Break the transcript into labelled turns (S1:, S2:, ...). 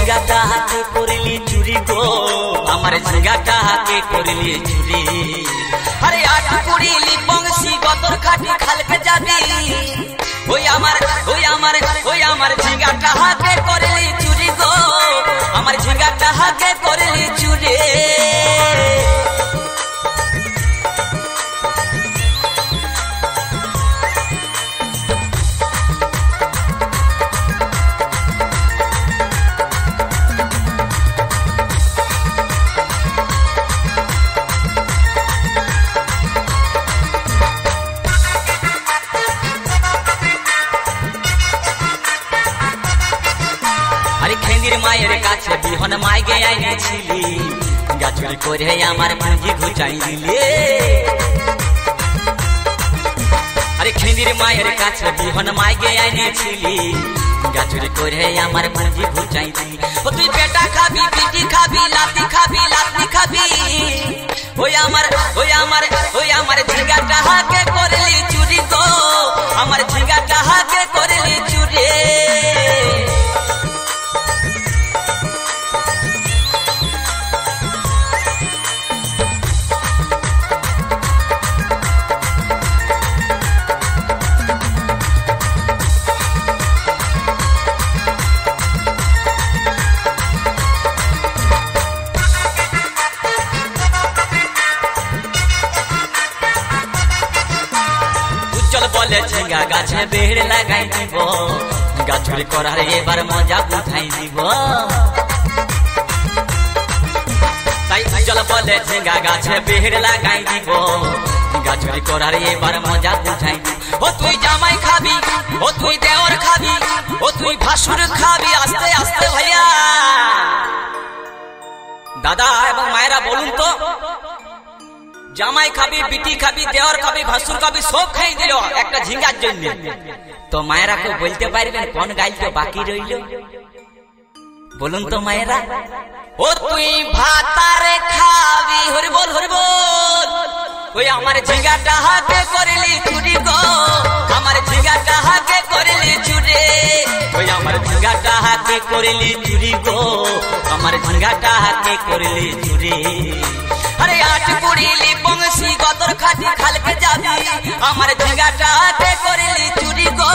S1: झिंगाटा के करली चुरी गो हमारे झिंगाटा के करली चुरी अरे आठ कुड़ीली बंसी गतर खाटी खाल के जाबी ओय हमार झिंगाटा के करली चुरी गो हमारे झिंगाटा के करली चुरी मायर काছে বিহন মাইগে আইনেছিলি গাছুরি করে আমার ভাঙ্গি ঘুচাই দিলে আরে খেন্দির মায়ের কাছে বিহন মাইগে আইনেছিলি গাছুরি করে আমার ভাঙ্গি ঘুচাই দিলি ও তুই পেটা খাবি পিটি খাবি লাতি খাবি ওই আমার ঝিঙ্গাটা হাকে করলি চুরি গো আমার ঝিঙ্গাটা হাকে করলি চুরি झिंगा गाছে बेड़ लगाई দিব গাছুরি করার এবার মজা উঠাই দিব তাই চল বলে ঝিঙ্গা গাছে বেড় লাগাই দিব গাছুরি করার এবার মজা উঠাই দিব ও তুই জামাই খাবি ও তুই দেওর খাবি ও তুই ভাসুর খাবি আস্তে আস্তে ভাইয়া দাদা এবং মায়েরা বলুন তো জামাই খাবি বিটি খাবি দেওর খাবি ভাসুর খাবি সব খাই দিল একটা ঝিঙ্গার জন্য তো মায়েরা কেউ বলতে পারবেন কোন গাইলটা বাকি রইল বলুন তো মায়েরা ও তুই ভাতারে খাবি হরি বল ওই আমার ঝিঙ্গাটা হাতে করলি চুরি গো আমার ঝিঙ্গাটা হাতে করলি চুরি ওই আমার ঝিঙ্গাটা হাতে করলি চুরি গো আমার ঝিঙ্গাটা হাতে করলি চুরি अरे आठ कुड़ीली बंसी गतर खाटी खाल के जाबी हमारे झिंगाटा के करली चुरी गो